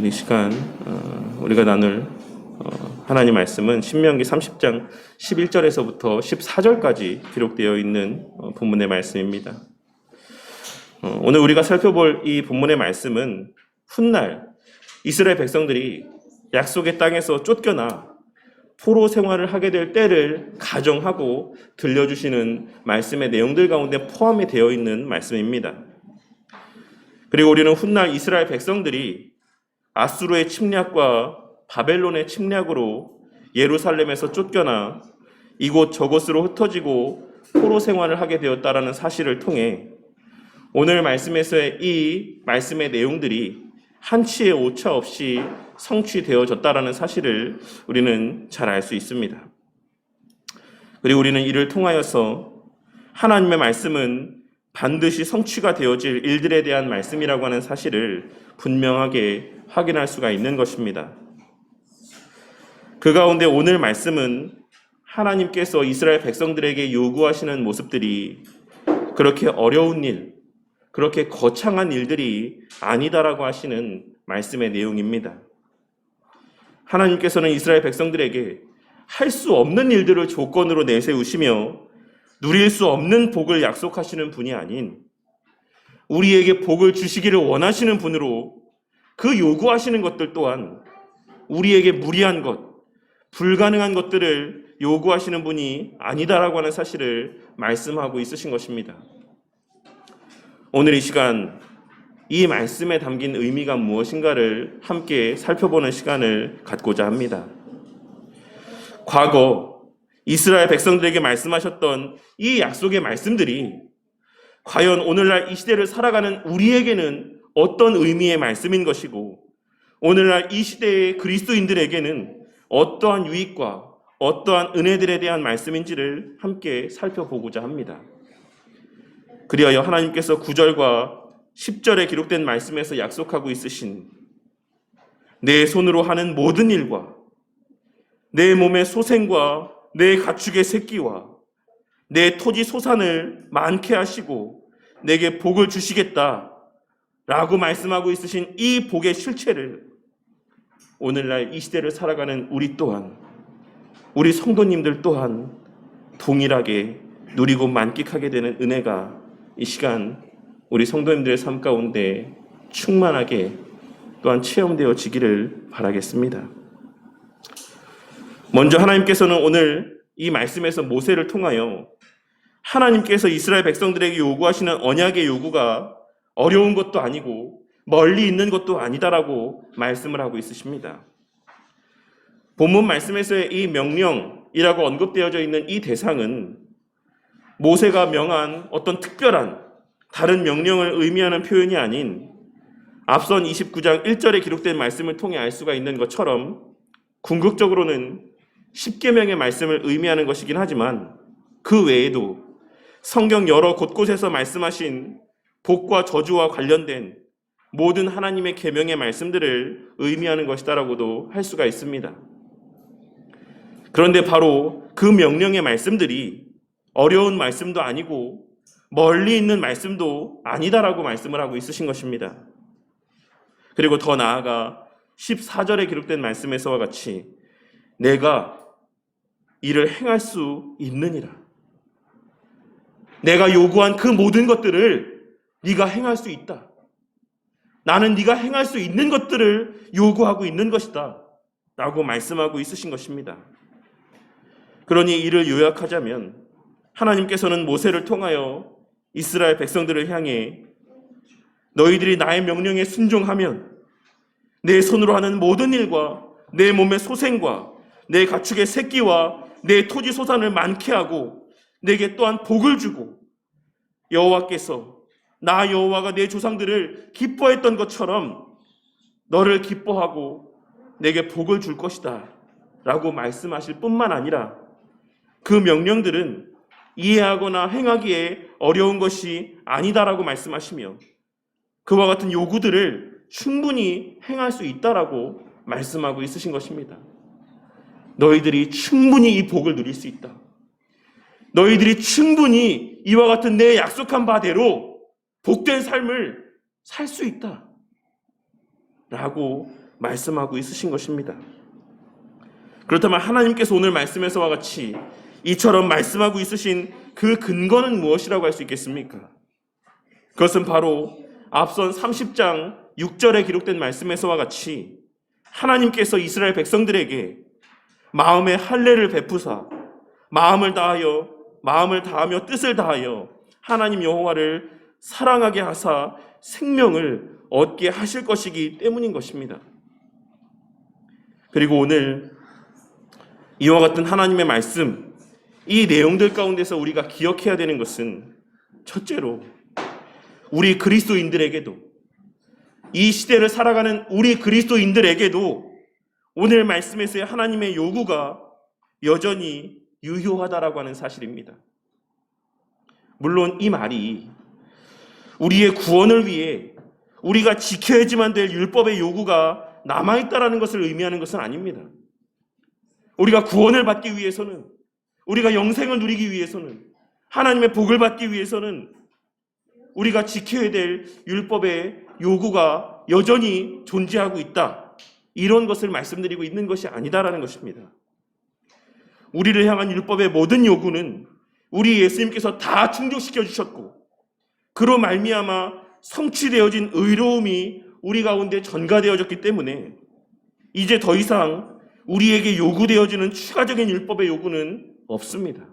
오늘 이 시간 우리가 나눌 하나님 말씀은 신명기 30장 11절에서부터 14절까지 기록되어 있는 본문의 말씀입니다. 오늘 우리가 살펴볼 이 본문의 말씀은 훗날 이스라엘 백성들이 약속의 땅에서 쫓겨나 포로 생활을 하게 될 때를 가정하고 들려주시는 말씀의 내용들 가운데 포함이 되어 있는 말씀입니다. 그리고 우리는 훗날 이스라엘 백성들이 아수르의 침략과 바벨론의 침략으로 예루살렘에서 쫓겨나 이곳 저곳으로 흩어지고 포로 생활을 하게 되었다라는 사실을 통해 오늘 말씀에서의 이 말씀의 내용들이 한치의 오차 없이 성취되어졌다라는 사실을 우리는 잘 알 수 있습니다. 그리고 우리는 이를 통하여서 하나님의 말씀은 반드시 성취가 되어질 일들에 대한 말씀이라고 하는 사실을 분명하게 확인할 수가 있는 것입니다. 그 가운데 오늘 말씀은 하나님께서 이스라엘 백성들에게 요구하시는 모습들이 그렇게 어려운 일, 그렇게 거창한 일들이 아니다라고 하시는 말씀의 내용입니다. 하나님께서는 이스라엘 백성들에게 할 수 없는 일들을 조건으로 내세우시며 누릴 수 없는 복을 약속하시는 분이 아닌 우리에게 복을 주시기를 원하시는 분으로 그 요구하시는 것들 또한 우리에게 무리한 것, 불가능한 것들을 요구하시는 분이 아니다라고 하는 사실을 말씀하고 있으신 것입니다. 오늘 이 시간 이 말씀에 담긴 의미가 무엇인가를 함께 살펴보는 시간을 갖고자 합니다. 과거 이스라엘 백성들에게 말씀하셨던 이 약속의 말씀들이 과연 오늘날 이 시대를 살아가는 우리에게는 어떤 의미의 말씀인 것이고 오늘날 이 시대의 그리스도인들에게는 어떠한 유익과 어떠한 은혜들에 대한 말씀인지를 함께 살펴보고자 합니다. 그리하여 하나님께서 9절과 10절에 기록된 말씀에서 약속하고 있으신 내 손으로 하는 모든 일과 내 몸의 소생과 내 가축의 새끼와 내 토지 소산을 많게 하시고 내게 복을 주시겠다 라고 말씀하고 있으신 이 복의 실체를 오늘날 이 시대를 살아가는 우리 또한 우리 성도님들 또한 동일하게 누리고 만끽하게 되는 은혜가 이 시간 우리 성도님들의 삶 가운데 충만하게 또한 체험되어지기를 바라겠습니다. 먼저 하나님께서는 오늘 이 말씀에서 모세를 통하여 하나님께서 이스라엘 백성들에게 요구하시는 언약의 요구가 어려운 것도 아니고 멀리 있는 것도 아니다라고 말씀을 하고 있으십니다. 본문 말씀에서의 이 명령이라고 언급되어져 있는 이 대상은 모세가 명한 어떤 특별한 다른 명령을 의미하는 표현이 아닌 앞선 29장 1절에 기록된 말씀을 통해 알 수가 있는 것처럼 궁극적으로는 10계명의 말씀을 의미하는 것이긴 하지만 그 외에도 성경 여러 곳곳에서 말씀하신 복과 저주와 관련된 모든 하나님의 계명의 말씀들을 의미하는 것이다라고도 할 수가 있습니다. 그런데 바로 그 명령의 말씀들이 어려운 말씀도 아니고 멀리 있는 말씀도 아니다라고 말씀을 하고 있으신 것입니다. 그리고 더 나아가 14절에 기록된 말씀에서와 같이 내가 이를 행할 수 있느니라. 내가 요구한 그 모든 것들을 네가 행할 수 있다. 나는 네가 행할 수 있는 것들을 요구하고 있는 것이다. 라고 말씀하고 있으신 것입니다. 그러니 이를 요약하자면 하나님께서는 모세를 통하여 이스라엘 백성들을 향해 너희들이 나의 명령에 순종하면 내 손으로 하는 모든 일과 내 몸의 소생과 내 가축의 새끼와 내 토지 소산을 많게 하고 내게 또한 복을 주고 여호와께서 나 여호와가 내 조상들을 기뻐했던 것처럼 너를 기뻐하고 내게 복을 줄 것이다 라고 말씀하실 뿐만 아니라 그 명령들은 이해하거나 행하기에 어려운 것이 아니다라고 말씀하시며 그와 같은 요구들을 충분히 행할 수 있다라고 말씀하고 있으신 것입니다. 너희들이 충분히 이 복을 누릴 수 있다. 너희들이 충분히 이와 같은 내 약속한 바대로 복된 삶을 살 수 있다. 라고 말씀하고 있으신 것입니다. 그렇다면 하나님께서 오늘 말씀에서와 같이 이처럼 말씀하고 있으신 그 근거는 무엇이라고 할 수 있겠습니까? 그것은 바로 앞선 30장 6절에 기록된 말씀에서와 같이 하나님께서 이스라엘 백성들에게 마음의 할례를 베푸사 마음을 다하며 뜻을 다하여 하나님 여호와를 사랑하게 하사 생명을 얻게 하실 것이기 때문인 것입니다. 그리고 오늘 이와 같은 하나님의 말씀, 이 내용들 가운데서 우리가 기억해야 되는 것은 첫째로 우리 그리스도인들에게도, 이 시대를 살아가는 우리 그리스도인들에게도 오늘 말씀에서의 하나님의 요구가 여전히 유효하다라고 하는 사실입니다. 물론 이 말이 우리의 구원을 위해 우리가 지켜야지만 될 율법의 요구가 남아있다라는 것을 의미하는 것은 아닙니다. 우리가 구원을 받기 위해서는, 우리가 영생을 누리기 위해서는, 하나님의 복을 받기 위해서는 우리가 지켜야 될 율법의 요구가 여전히 존재하고 있다, 이런 것을 말씀드리고 있는 것이 아니다라는 것입니다. 우리를 향한 율법의 모든 요구는 우리 예수님께서 다 충족시켜 주셨고, 그로 말미암아 성취되어진 의로움이 우리 가운데 전가되어졌기 때문에 이제 더 이상 우리에게 요구되어지는 추가적인 율법의 요구는 없습니다.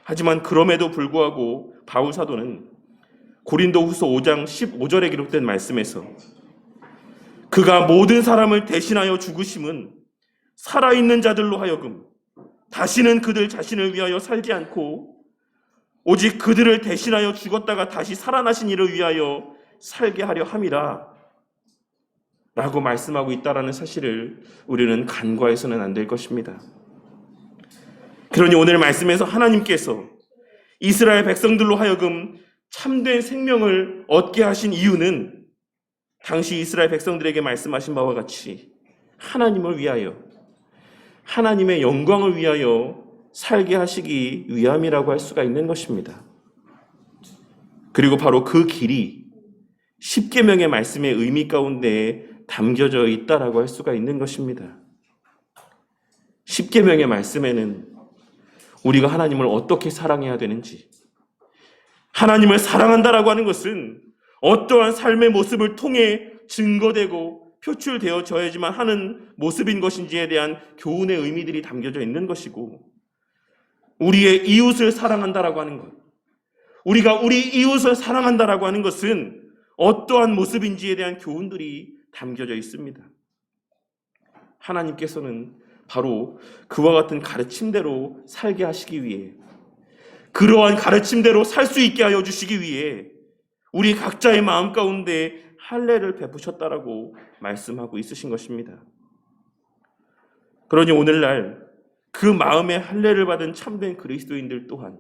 하지만 그럼에도 불구하고 바울 사도는 고린도후서 5장 15절에 기록된 말씀에서 그가 모든 사람을 대신하여 죽으심은 살아있는 자들로 하여금 다시는 그들 자신을 위하여 살지 않고 오직 그들을 대신하여 죽었다가 다시 살아나신 이를 위하여 살게 하려 함이라 라고 말씀하고 있다라는 사실을 우리는 간과해서는 안 될 것입니다. 그러니 오늘 말씀에서 하나님께서 이스라엘 백성들로 하여금 참된 생명을 얻게 하신 이유는 당시 이스라엘 백성들에게 말씀하신 바와 같이 하나님을 위하여, 하나님의 영광을 위하여 살게 하시기 위함이라고 할 수가 있는 것입니다. 그리고 바로 그 길이 십계명의 말씀의 의미 가운데 담겨져 있다라고 할 수가 있는 것입니다. 십계명의 말씀에는 우리가 하나님을 어떻게 사랑해야 되는지, 하나님을 사랑한다라고 하는 것은 어떠한 삶의 모습을 통해 증거되고 표출되어져야지만 하는 모습인 것인지에 대한 교훈의 의미들이 담겨져 있는 것이고, 우리의 이웃을 사랑한다라고 하는 것, 우리가 우리 이웃을 사랑한다라고 하는 것은 어떠한 모습인지에 대한 교훈들이 담겨져 있습니다. 하나님께서는 바로 그와 같은 가르침대로 살게 하시기 위해, 그러한 가르침대로 살 수 있게 하여 주시기 위해 우리 각자의 마음 가운데 할례를 베푸셨다라고 말씀하고 있으신 것입니다. 그러니 오늘날 그 마음의 할례를 받은 참된 그리스도인들 또한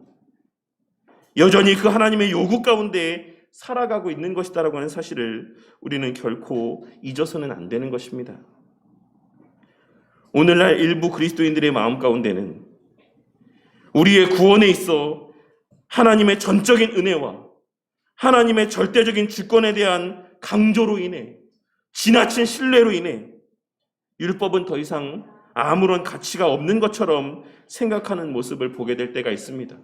여전히 그 하나님의 요구 가운데 살아가고 있는 것이다라고 하는 사실을 우리는 결코 잊어서는 안 되는 것입니다. 오늘날 일부 그리스도인들의 마음 가운데는 우리의 구원에 있어 하나님의 전적인 은혜와 하나님의 절대적인 주권에 대한 강조로 인해, 지나친 신뢰로 인해 율법은 더 이상 아무런 가치가 없는 것처럼 생각하는 모습을 보게 될 때가 있습니다.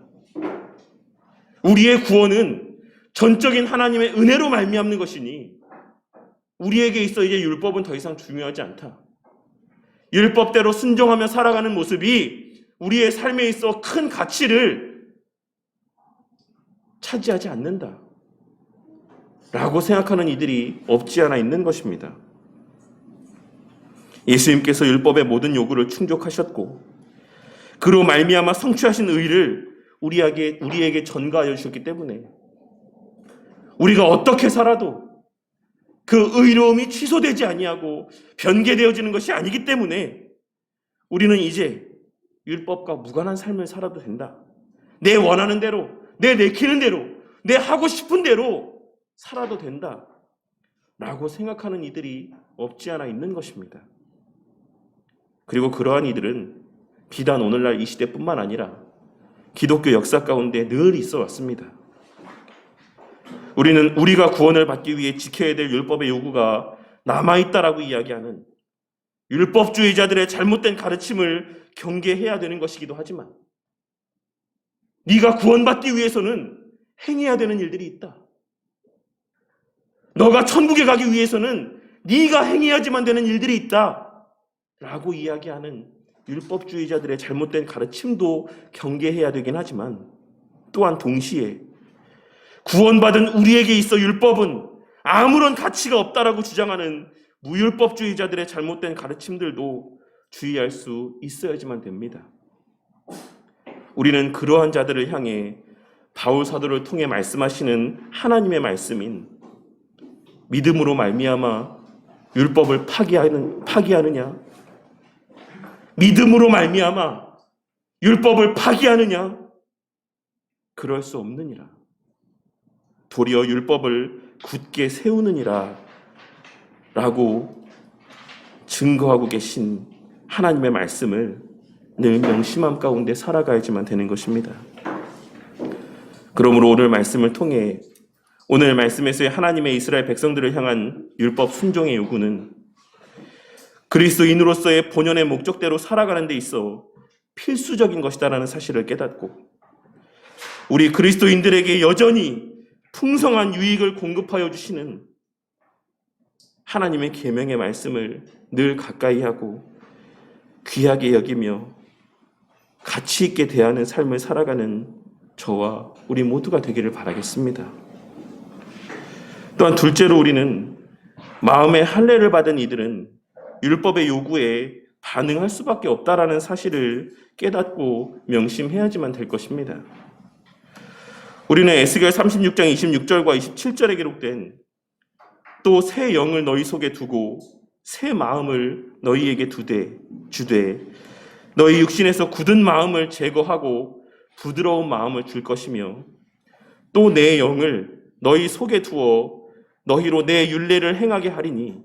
우리의 구원은 전적인 하나님의 은혜로 말미암는 것이니 우리에게 있어 이제 율법은 더 이상 중요하지 않다. 율법대로 순종하며 살아가는 모습이 우리의 삶에 있어 큰 가치를 차지하지 않는다 라고 생각하는 이들이 없지 않아 있는 것입니다. 예수님께서 율법의 모든 요구를 충족하셨고 그로 말미암아 성취하신 의를 우리에게 전가하여 주셨기 때문에 우리가 어떻게 살아도 그 의로움이 취소되지 아니하고 변개되어지는 것이 아니기 때문에 우리는 이제 율법과 무관한 삶을 살아도 된다. 내 원하는 대로, 내 내키는 대로, 내 하고 싶은 대로 살아도 된다 라고 생각하는 이들이 없지 않아 있는 것입니다. 그리고 그러한 이들은 비단 오늘날 이 시대뿐만 아니라 기독교 역사 가운데 늘 있어 왔습니다. 우리는 우리가 구원을 받기 위해 지켜야 될 율법의 요구가 남아있다라고 이야기하는 율법주의자들의 잘못된 가르침을 경계해야 되는 것이기도 하지만 네가 구원받기 위해서는 행해야 되는 일들이 있다. 너가 천국에 가기 위해서는 네가 행해야지만 되는 일들이 있다. 라고 이야기하는 율법주의자들의 잘못된 가르침도 경계해야 되긴 하지만 또한 동시에 구원받은 우리에게 있어 율법은 아무런 가치가 없다라고 주장하는 무율법주의자들의 잘못된 가르침들도 주의할 수 있어야지만 됩니다. 우리는 그러한 자들을 향해 바울 사도를 통해 말씀하시는 하나님의 말씀인 믿음으로 말미암아 율법을 파기하느냐? 믿음으로 말미암아 율법을 파기하느냐? 그럴 수 없느니라. 도리어 율법을 굳게 세우느니라 라고 증거하고 계신 하나님의 말씀을 늘 명심함 가운데 살아가야지만 되는 것입니다. 그러므로 오늘 말씀을 통해 오늘 말씀에서의 하나님의 이스라엘 백성들을 향한 율법 순종의 요구는 그리스도인으로서의 본연의 목적대로 살아가는 데 있어 필수적인 것이다라는 사실을 깨닫고 우리 그리스도인들에게 여전히 풍성한 유익을 공급하여 주시는 하나님의 계명의 말씀을 늘 가까이 하고 귀하게 여기며 가치 있게 대하는 삶을 살아가는 저와 우리 모두가 되기를 바라겠습니다. 또한 둘째로 우리는 마음의 할례를 받은 이들은 율법의 요구에 반응할 수밖에 없다라는 사실을 깨닫고 명심해야지만 될 것입니다. 우리는 에스겔 36장 26절과 27절에 기록된 또 새 영을 너희 속에 두고 새 마음을 너희에게 주되 너희 육신에서 굳은 마음을 제거하고 부드러운 마음을 줄 것이며 또 내 영을 너희 속에 두어 너희로 내 율례를 행하게 하리니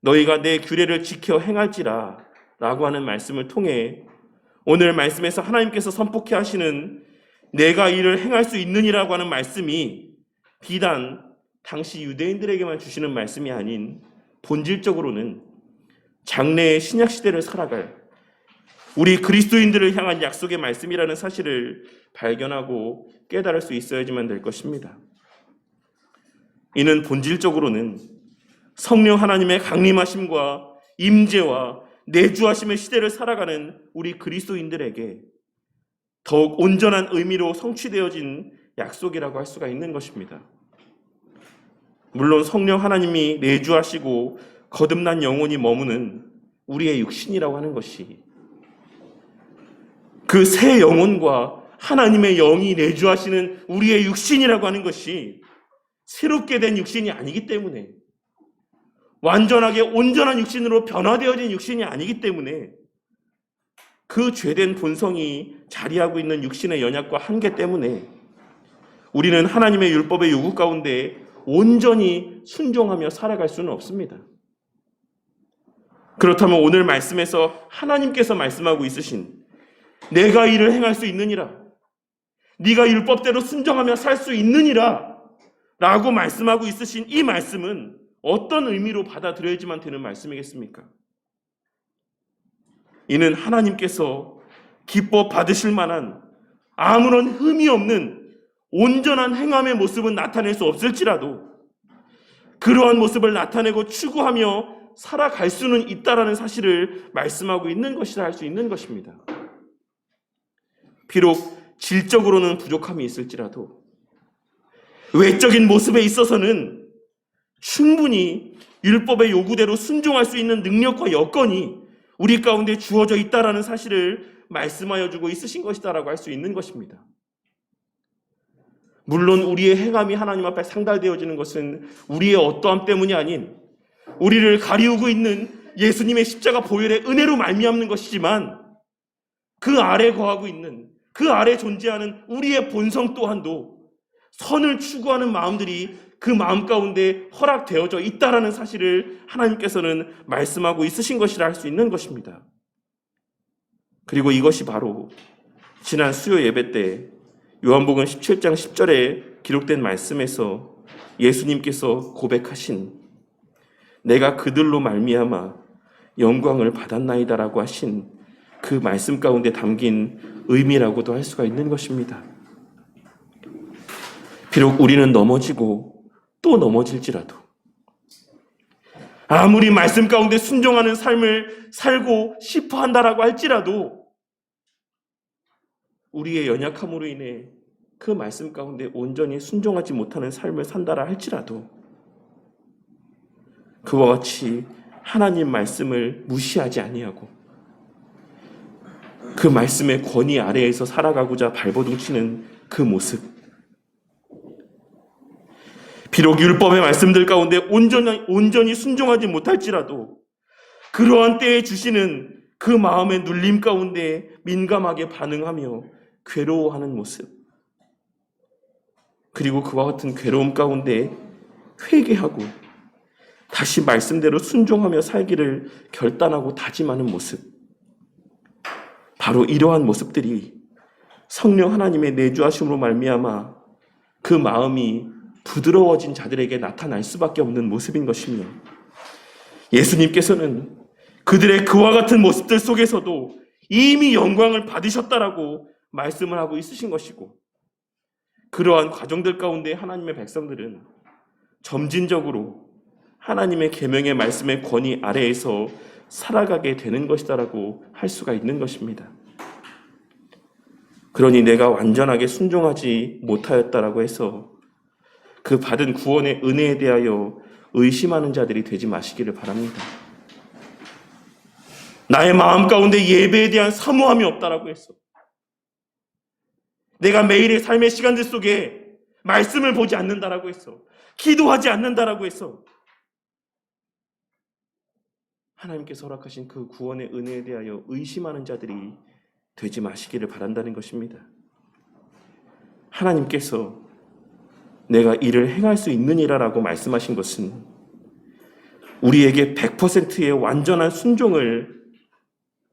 너희가 내 규례를 지켜 행할지라 라고 하는 말씀을 통해 오늘 말씀에서 하나님께서 선포케 하시는 내가 이를 행할 수 있느니라고 하는 말씀이 비단 당시 유대인들에게만 주시는 말씀이 아닌 본질적으로는 장래의 신약시대를 살아갈 우리 그리스도인들을 향한 약속의 말씀이라는 사실을 발견하고 깨달을 수 있어야지만 될 것입니다. 이는 본질적으로는 성령 하나님의 강림하심과 임재와 내주하심의 시대를 살아가는 우리 그리스도인들에게 더욱 온전한 의미로 성취되어진 약속이라고 할 수가 있는 것입니다. 물론 성령 하나님이 내주하시고 거듭난 영혼이 머무는 우리의 육신이라고 하는 것이 그 새 영혼과 하나님의 영이 내주하시는 우리의 육신이라고 하는 것이 새롭게 된 육신이 아니기 때문에 완전하게 온전한 육신으로 변화되어진 육신이 아니기 때문에 그 죄된 본성이 자리하고 있는 육신의 연약과 한계 때문에 우리는 하나님의 율법의 요구 가운데 온전히 순종하며 살아갈 수는 없습니다. 그렇다면 오늘 말씀에서 하나님께서 말씀하고 있으신 내가 이를 행할 수 있느니라, 네가 율법대로 순종하며 살 수 있느니라 라고 말씀하고 있으신 이 말씀은 어떤 의미로 받아들여야지만 되는 말씀이겠습니까? 이는 하나님께서 기뻐 받으실 만한 아무런 흠이 없는 온전한 행함의 모습은 나타낼 수 없을지라도 그러한 모습을 나타내고 추구하며 살아갈 수는 있다라는 사실을 말씀하고 있는 것이라 할 수 있는 것입니다. 비록 질적으로는 부족함이 있을지라도 외적인 모습에 있어서는 충분히 율법의 요구대로 순종할 수 있는 능력과 여건이 우리 가운데 주어져 있다라는 사실을 말씀하여 주고 있으신 것이다라고 할 수 있는 것입니다. 물론 우리의 행함이 하나님 앞에 상달되어지는 것은 우리의 어떠함 때문이 아닌 우리를 가리우고 있는 예수님의 십자가 보혈의 은혜로 말미암는 것이지만 그 아래 거하고 있는 그 아래 존재하는 우리의 본성 또한도 선을 추구하는 마음들이 그 마음 가운데 허락되어져 있다라는 사실을 하나님께서는 말씀하고 있으신 것이라 할 수 있는 것입니다. 그리고 이것이 바로 지난 수요 예배 때 요한복음 17장 10절에 기록된 말씀에서 예수님께서 고백하신 내가 그들로 말미암아 영광을 받았나이다라고 하신 그 말씀 가운데 담긴 의미라고도 할 수가 있는 것입니다. 비록 우리는 넘어지고 또 넘어질지라도, 아무리 말씀 가운데 순종하는 삶을 살고 싶어 한다라고 할지라도, 우리의 연약함으로 인해 그 말씀 가운데 온전히 순종하지 못하는 삶을 산다라 할지라도, 그와 같이 하나님 말씀을 무시하지 아니하고 그 말씀의 권위 아래에서 살아가고자 발버둥치는 그 모습, 비록 율법의 말씀들 가운데 온전히 순종하지 못할지라도 그러한 때에 주시는 그 마음의 눌림 가운데 민감하게 반응하며 괴로워하는 모습, 그리고 그와 같은 괴로움 가운데 회개하고 다시 말씀대로 순종하며 살기를 결단하고 다짐하는 모습, 바로 이러한 모습들이 성령 하나님의 내주하심으로 말미암아 그 마음이 부드러워진 자들에게 나타날 수밖에 없는 모습인 것이며, 예수님께서는 그들의 그와 같은 모습들 속에서도 이미 영광을 받으셨다라고 말씀을 하고 있으신 것이고, 그러한 과정들 가운데 하나님의 백성들은 점진적으로 하나님의 계명의 말씀의 권위 아래에서 살아가게 되는 것이다라고 할 수가 있는 것입니다. 그러니 내가 완전하게 순종하지 못하였다라고 해서 그 받은 구원의 은혜에 대하여 의심하는 자들이 되지 마시기를 바랍니다. 나의 마음 가운데 예배에 대한 사모함이 없다라고 했어. 내가 매일의 삶의 시간들 속에 말씀을 보지 않는다라고 했어. 기도하지 않는다라고 했어. 하나님께서 허락하신 그 구원의 은혜에 대하여 의심하는 자들이 되지 마시기를 바란다는 것입니다. 하나님께서 내가 이를 행할 수 있느니라라고 말씀하신 것은 우리에게 100%의 완전한 순종을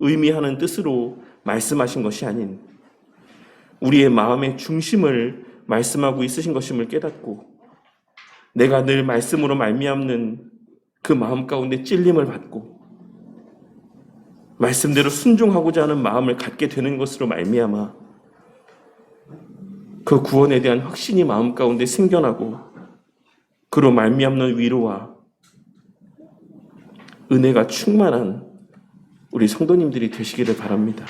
의미하는 뜻으로 말씀하신 것이 아닌 우리의 마음의 중심을 말씀하고 있으신 것임을 깨닫고, 내가 늘 말씀으로 말미암는 그 마음 가운데 찔림을 받고 말씀대로 순종하고자 하는 마음을 갖게 되는 것으로 말미암아 그 구원에 대한 확신이 마음 가운데 생겨나고, 그로 말미암는 위로와 은혜가 충만한 우리 성도님들이 되시기를 바랍니다.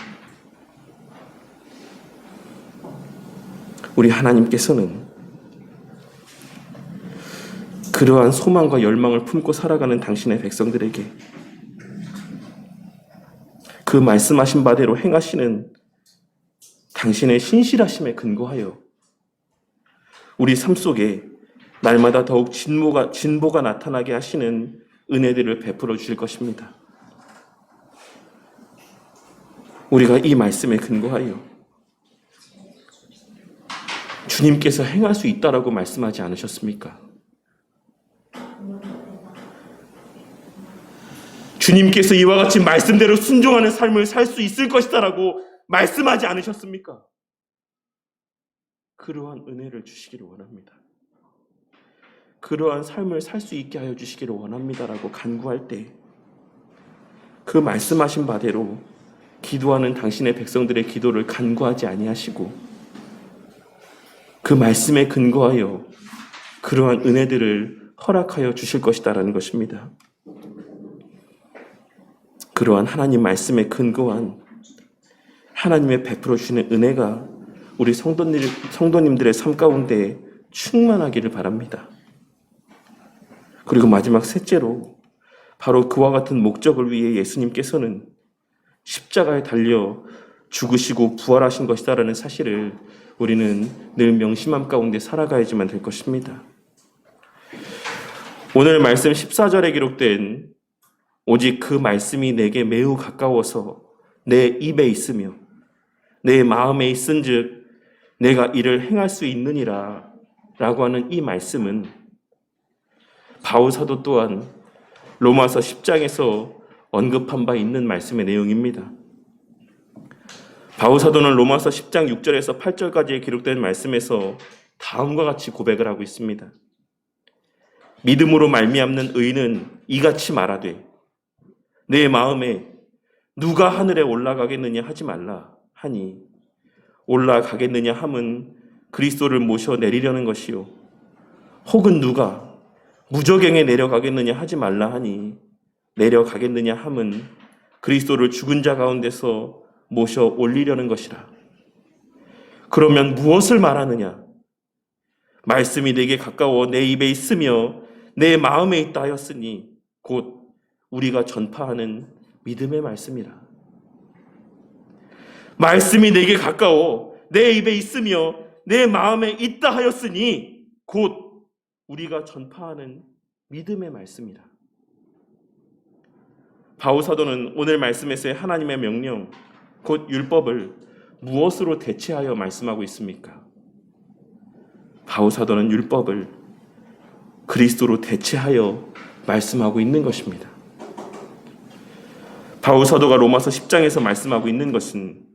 우리 하나님께서는 그러한 소망과 열망을 품고 살아가는 당신의 백성들에게 그 말씀하신 바대로 행하시는 당신의 신실하심에 근거하여 우리 삶 속에 날마다 더욱 진보가 나타나게 하시는 은혜들을 베풀어 주실 것입니다. 우리가 이 말씀에 근거하여 주님께서 행할 수 있다라고 말씀하지 않으셨습니까? 주님께서 이와 같이 말씀대로 순종하는 삶을 살 수 있을 것이다라고 말씀하지 않으셨습니까? 그러한 은혜를 주시기를 원합니다. 그러한 삶을 살 수 있게 하여 주시기를 원합니다라고 간구할 때 그 말씀하신 바대로 기도하는 당신의 백성들의 기도를 간구하지 아니하시고 그 말씀에 근거하여 그러한 은혜들을 허락하여 주실 것이다라는 것입니다. 그러한 하나님 말씀에 근거한 하나님의 베풀어 주시는 은혜가 우리 성도님들의 삶 가운데 충만하기를 바랍니다. 그리고 마지막 셋째로 바로 그와 같은 목적을 위해 예수님께서는 십자가에 달려 죽으시고 부활하신 것이다라는 사실을 우리는 늘 명심함 가운데 살아가야지만 될 것입니다. 오늘 말씀 14절에 기록된 오직 그 말씀이 내게 매우 가까워서 내 입에 있으며 내 마음에 있은즉 내가 이를 행할 수 있느니라 라고 하는 이 말씀은 바울 사도 또한 로마서 10장에서 언급한 바 있는 말씀의 내용입니다. 바울 사도는 로마서 10장 6절에서 8절까지 기록된 말씀에서 다음과 같이 고백을 하고 있습니다. 믿음으로 말미암는 의는 이같이 말하되 내 마음에 누가 하늘에 올라가겠느냐 하지 말라 하니 올라가겠느냐 함은 그리스도를 모셔 내리려는 것이요 혹은 누가 무저갱에 내려가겠느냐 하지 말라 하니 내려가겠느냐 함은 그리스도를 죽은 자 가운데서 모셔 올리려는 것이라. 그러면 무엇을 말하느냐? 말씀이 내게 가까워 내 입에 있으며 내 마음에 있다 하였으니 곧 우리가 전파하는 믿음의 말씀이라. 말씀이 내게 가까워 내 입에 있으며 내 마음에 있다 하였으니 곧 우리가 전파하는 믿음의 말씀이라. 바울 사도는 오늘 말씀에서의 하나님의 명령, 곧 율법을 무엇으로 대체하여 말씀하고 있습니까? 바울 사도는 율법을 그리스도로 대체하여 말씀하고 있는 것입니다. 바울 사도가 로마서 10장에서 말씀하고 있는 것은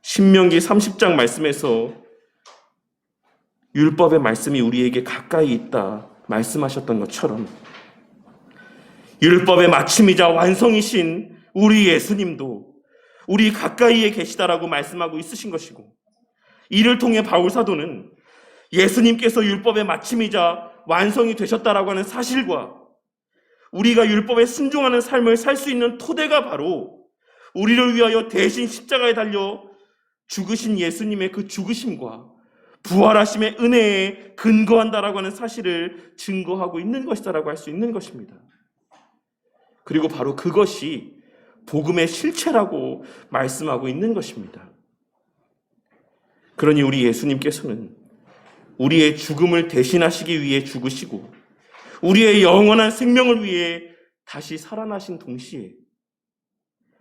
신명기 30장 말씀에서 율법의 말씀이 우리에게 가까이 있다 말씀하셨던 것처럼 율법의 마침이자 완성이신 우리 예수님도 우리 가까이에 계시다라고 말씀하고 있으신 것이고, 이를 통해 바울 사도는 예수님께서 율법의 마침이자 완성이 되셨다라고 하는 사실과 우리가 율법에 순종하는 삶을 살 수 있는 토대가 바로 우리를 위하여 대신 십자가에 달려 죽으신 예수님의 그 죽으심과 부활하심의 은혜에 근거한다라고 하는 사실을 증거하고 있는 것이다라고 할 수 있는 것입니다. 그리고 바로 그것이 복음의 실체라고 말씀하고 있는 것입니다. 그러니 우리 예수님께서는 우리의 죽음을 대신하시기 위해 죽으시고 우리의 영원한 생명을 위해 다시 살아나신 동시에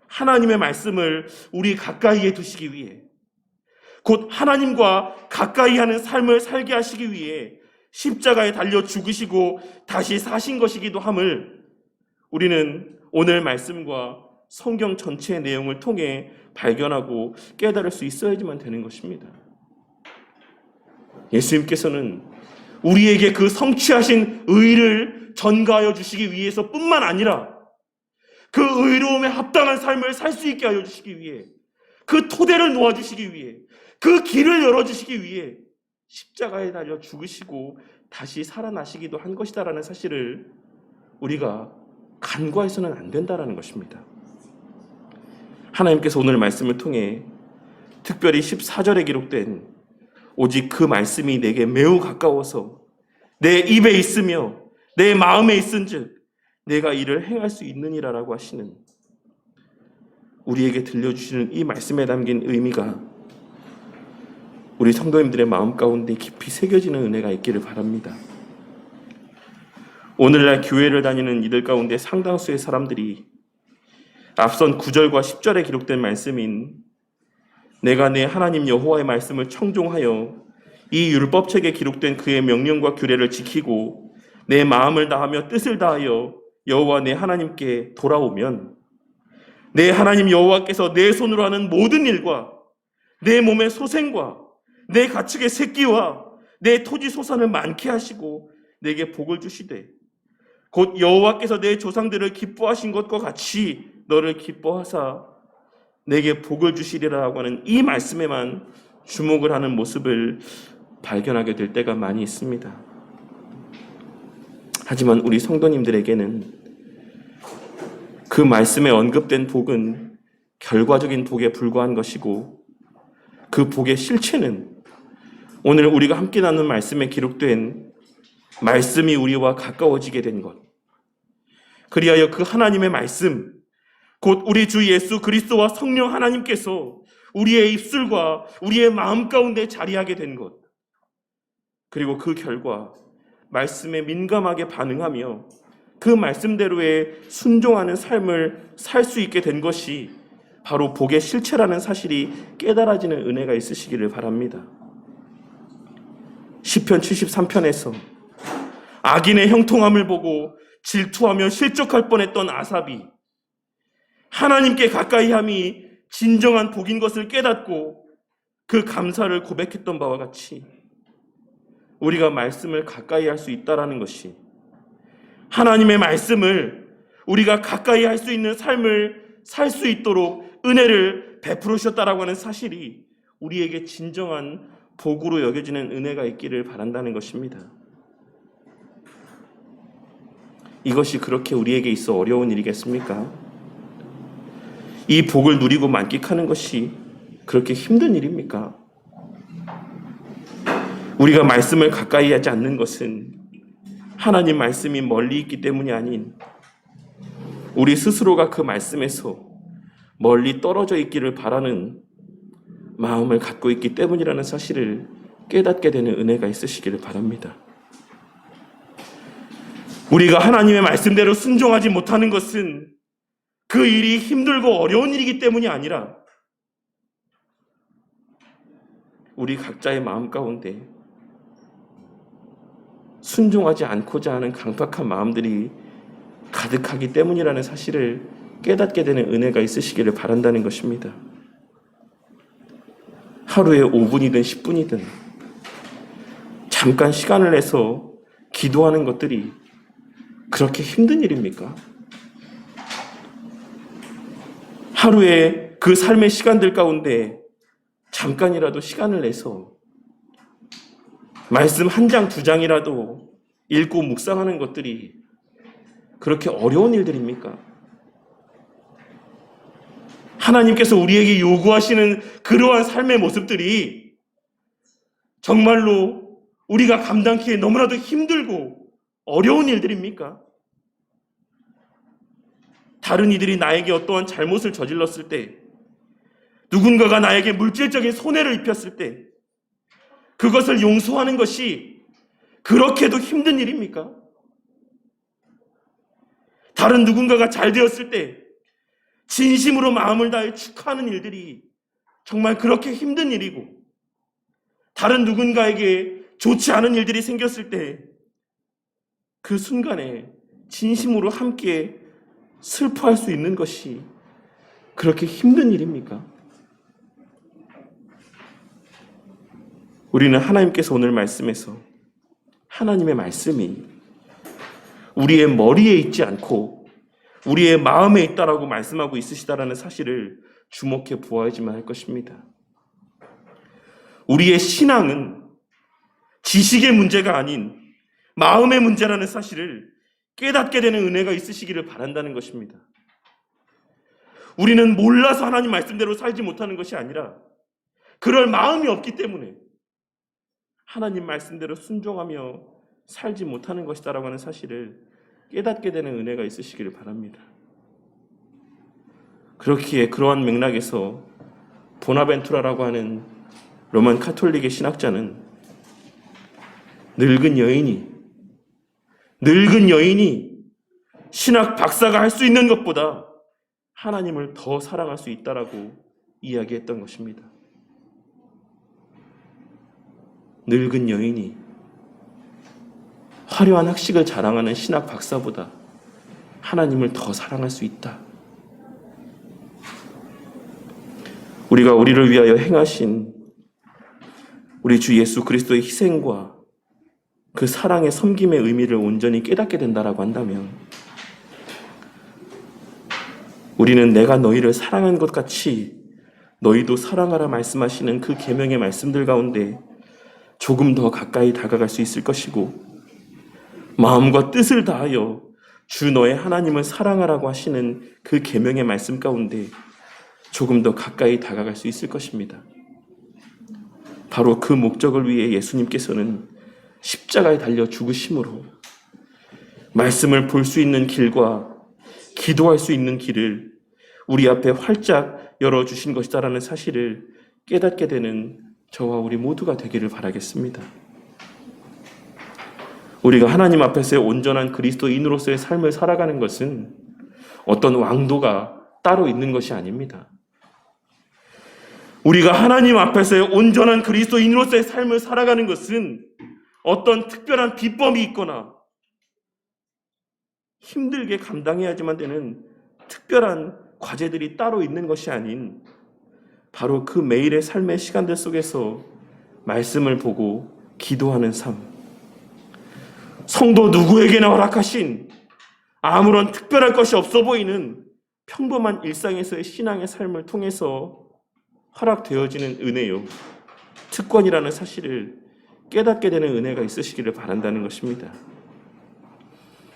하나님의 말씀을 우리 가까이에 두시기 위해, 곧 하나님과 가까이 하는 삶을 살게 하시기 위해 십자가에 달려 죽으시고 다시 사신 것이기도 함을 우리는 오늘 말씀과 성경 전체의 내용을 통해 발견하고 깨달을 수 있어야지만 되는 것입니다. 예수님께서는 우리에게 그 성취하신 의를 전가하여 주시기 위해서 뿐만 아니라 그 의로움에 합당한 삶을 살 수 있게 하여 주시기 위해, 그 토대를 놓아주시기 위해, 그 길을 열어주시기 위해 십자가에 달려 죽으시고 다시 살아나시기도 한 것이다라는 사실을 우리가 간과해서는 안 된다라는 것입니다. 하나님께서 오늘 말씀을 통해 특별히 14절에 기록된 오직 그 말씀이 내게 매우 가까워서 내 입에 있으며 내 마음에 있은즉 내가 이를 행할 수 있느니라라고 하시는, 우리에게 들려주시는 이 말씀에 담긴 의미가 우리 성도님들의 마음 가운데 깊이 새겨지는 은혜가 있기를 바랍니다. 오늘날 교회를 다니는 이들 가운데 상당수의 사람들이 앞선 9절과 10절에 기록된 말씀인 내가 내 하나님 여호와의 말씀을 청종하여 이 율법책에 기록된 그의 명령과 규례를 지키고 내 마음을 다하며 뜻을 다하여 여호와 내 하나님께 돌아오면 내 하나님 여호와께서 내 손으로 하는 모든 일과 내 몸의 소생과 내 가축의 새끼와 내 토지 소산을 많게 하시고 내게 복을 주시되 곧 여호와께서 내 조상들을 기뻐하신 것과 같이 너를 기뻐하사 내게 복을 주시리라고 하는 이 말씀에만 주목을 하는 모습을 발견하게 될 때가 많이 있습니다. 하지만 우리 성도님들에게는 그 말씀에 언급된 복은 결과적인 복에 불과한 것이고, 그 복의 실체는 오늘 우리가 함께 나눈 말씀에 기록된 말씀이 우리와 가까워지게 된 것, 그리하여 그 하나님의 말씀, 곧 우리 주 예수 그리스도와 성령 하나님께서 우리의 입술과 우리의 마음 가운데 자리하게 된 것, 그리고 그 결과 말씀에 민감하게 반응하며 그 말씀대로의 순종하는 삶을 살 수 있게 된 것이 바로 복의 실체라는 사실이 깨달아지는 은혜가 있으시기를 바랍니다. 시편 73편에서 악인의 형통함을 보고 질투하며 실족할 뻔했던 아삽이 하나님께 가까이함이 진정한 복인 것을 깨닫고 그 감사를 고백했던 바와 같이 우리가 말씀을 가까이 할 수 있다라는 것이 하나님의 말씀을 우리가 가까이 할 수 있는 삶을 살 수 있도록 은혜를 베풀으셨다라고 하는 사실이 우리에게 진정한 복으로 여겨지는 은혜가 있기를 바란다는 것입니다. 이것이 그렇게 우리에게 있어 어려운 일이겠습니까? 이 복을 누리고 만끽하는 것이 그렇게 힘든 일입니까? 우리가 말씀을 가까이 하지 않는 것은 하나님 말씀이 멀리 있기 때문이 아닌 우리 스스로가 그 말씀에서 멀리 떨어져 있기를 바라는 마음을 갖고 있기 때문이라는 사실을 깨닫게 되는 은혜가 있으시기를 바랍니다. 우리가 하나님의 말씀대로 순종하지 못하는 것은 그 일이 힘들고 어려운 일이기 때문이 아니라 우리 각자의 마음 가운데 순종하지 않고자 하는 강팍한 마음들이 가득하기 때문이라는 사실을 깨닫게 되는 은혜가 있으시기를 바란다는 것입니다. 하루에 5분이든 10분이든 잠깐 시간을 내서 기도하는 것들이 그렇게 힘든 일입니까? 하루에 그 삶의 시간들 가운데 잠깐이라도 시간을 내서 말씀 한 장, 두 장이라도 읽고 묵상하는 것들이 그렇게 어려운 일들입니까? 하나님께서 우리에게 요구하시는 그러한 삶의 모습들이 정말로 우리가 감당하기에 너무나도 힘들고 어려운 일들입니까? 다른 이들이 나에게 어떠한 잘못을 저질렀을 때, 누군가가 나에게 물질적인 손해를 입혔을 때 그것을 용서하는 것이 그렇게도 힘든 일입니까? 다른 누군가가 잘 되었을 때 진심으로 마음을 다해 축하하는 일들이 정말 그렇게 힘든 일이고, 다른 누군가에게 좋지 않은 일들이 생겼을 때 그 순간에 진심으로 함께 슬퍼할 수 있는 것이 그렇게 힘든 일입니까? 우리는 하나님께서 오늘 말씀에서 하나님의 말씀이 우리의 머리에 있지 않고 우리의 마음에 있다라고 말씀하고 있으시다라는 사실을 주목해 보아야지만 할 것입니다. 우리의 신앙은 지식의 문제가 아닌 마음의 문제라는 사실을 깨닫게 되는 은혜가 있으시기를 바란다는 것입니다. 우리는 몰라서 하나님 말씀대로 살지 못하는 것이 아니라 그럴 마음이 없기 때문에 하나님 말씀대로 순종하며 살지 못하는 것이다라고 하는 사실을 깨닫게 되는 은혜가 있으시기를 바랍니다. 그렇기에 그러한 맥락에서 보나벤투라라고 하는 로만 카톨릭의 신학자는 늙은 여인이 신학 박사가 할 수 있는 것보다 하나님을 더 사랑할 수 있다라고 이야기했던 것입니다. 늙은 여인이 화려한 학식을 자랑하는 신학 박사보다 하나님을 더 사랑할 수 있다. 우리가 우리를 위하여 행하신 우리 주 예수 그리스도의 희생과 그 사랑의 섬김의 의미를 온전히 깨닫게 된다라고 한다면 우리는 내가 너희를 사랑한 것 같이 너희도 사랑하라 말씀하시는 그 계명의 말씀들 가운데 조금 더 가까이 다가갈 수 있을 것이고, 마음과 뜻을 다하여 주 너의 하나님을 사랑하라고 하시는 그 계명의 말씀 가운데 조금 더 가까이 다가갈 수 있을 것입니다. 바로 그 목적을 위해 예수님께서는 십자가에 달려 죽으심으로 말씀을 볼 수 있는 길과 기도할 수 있는 길을 우리 앞에 활짝 열어주신 것이다라는 사실을 깨닫게 되는 저와 우리 모두가 되기를 바라겠습니다. 우리가 하나님 앞에서의 온전한 그리스도인으로서의 삶을 살아가는 것은 어떤 왕도가 따로 있는 것이 아닙니다. 우리가 하나님 앞에서의 온전한 그리스도인으로서의 삶을 살아가는 것은 어떤 특별한 비법이 있거나 힘들게 감당해야지만 되는 특별한 과제들이 따로 있는 것이 아닌 바로 그 매일의 삶의 시간들 속에서 말씀을 보고 기도하는 삶, 성도 누구에게나 허락하신 아무런 특별한 것이 없어 보이는 평범한 일상에서의 신앙의 삶을 통해서 허락되어지는 은혜요, 특권이라는 사실을 깨닫게 되는 은혜가 있으시기를 바란다는 것입니다.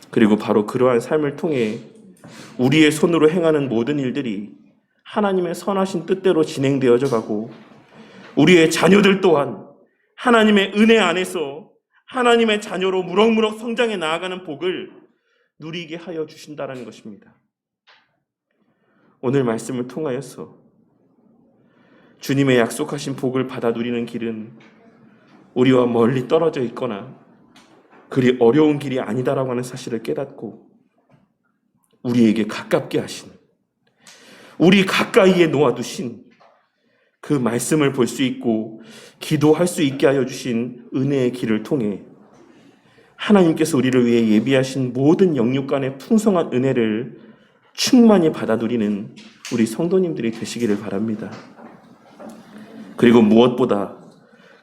그리고 바로 그러한 삶을 통해 우리의 손으로 행하는 모든 일들이 하나님의 선하신 뜻대로 진행되어져 가고 우리의 자녀들 또한 하나님의 은혜 안에서 하나님의 자녀로 무럭무럭 성장해 나아가는 복을 누리게 하여 주신다는 것입니다. 오늘 말씀을 통하여서 주님의 약속하신 복을 받아 누리는 길은 우리와 멀리 떨어져 있거나 그리 어려운 길이 아니다라고 하는 사실을 깨닫고 우리에게 가깝게 하신, 우리 가까이에 놓아두신 그 말씀을 볼 수 있고 기도할 수 있게 하여 주신 은혜의 길을 통해 하나님께서 우리를 위해 예비하신 모든 영육간의 풍성한 은혜를 충만히 받아 누리는 우리 성도님들이 되시기를 바랍니다. 그리고 무엇보다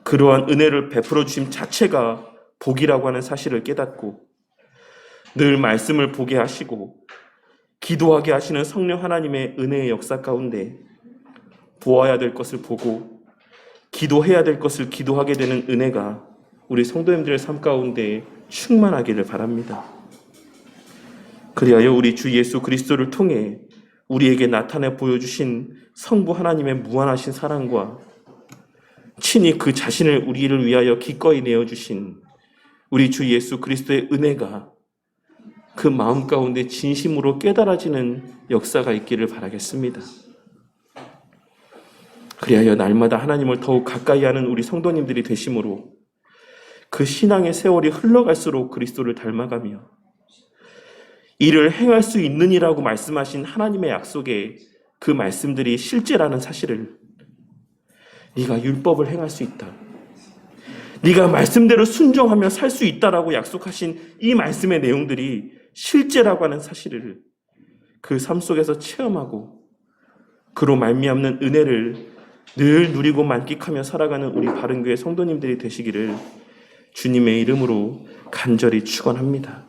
그러한 은혜를 베풀어 주심 자체가 복이라고 하는 사실을 깨닫고 늘 말씀을 보게 하시고 기도하게 하시는 성령 하나님의 은혜의 역사 가운데 보아야 될 것을 보고 기도해야 될 것을 기도하게 되는 은혜가 우리 성도님들의 삶 가운데 충만하기를 바랍니다. 그리하여 우리 주 예수 그리스도를 통해 우리에게 나타내 보여주신 성부 하나님의 무한하신 사랑과 친히 그 자신을 우리를 위하여 기꺼이 내어주신 우리 주 예수 그리스도의 은혜가 그 마음 가운데 진심으로 깨달아지는 역사가 있기를 바라겠습니다. 그리하여 날마다 하나님을 더욱 가까이 하는 우리 성도님들이 되심으로 그 신앙의 세월이 흘러갈수록 그리스도를 닮아가며 이를 행할 수 있느니라고 말씀하신 하나님의 약속에 그 말씀들이 실제라는 사실을, 네가 율법을 행할 수 있다, 네가 말씀대로 순종하며 살 수 있다라고 약속하신 이 말씀의 내용들이 실제라고 하는 사실을 그 삶 속에서 체험하고 그로 말미암는 은혜를 늘 누리고 만끽하며 살아가는 우리 바른교회 성도님들이 되시기를 주님의 이름으로 간절히 축원합니다.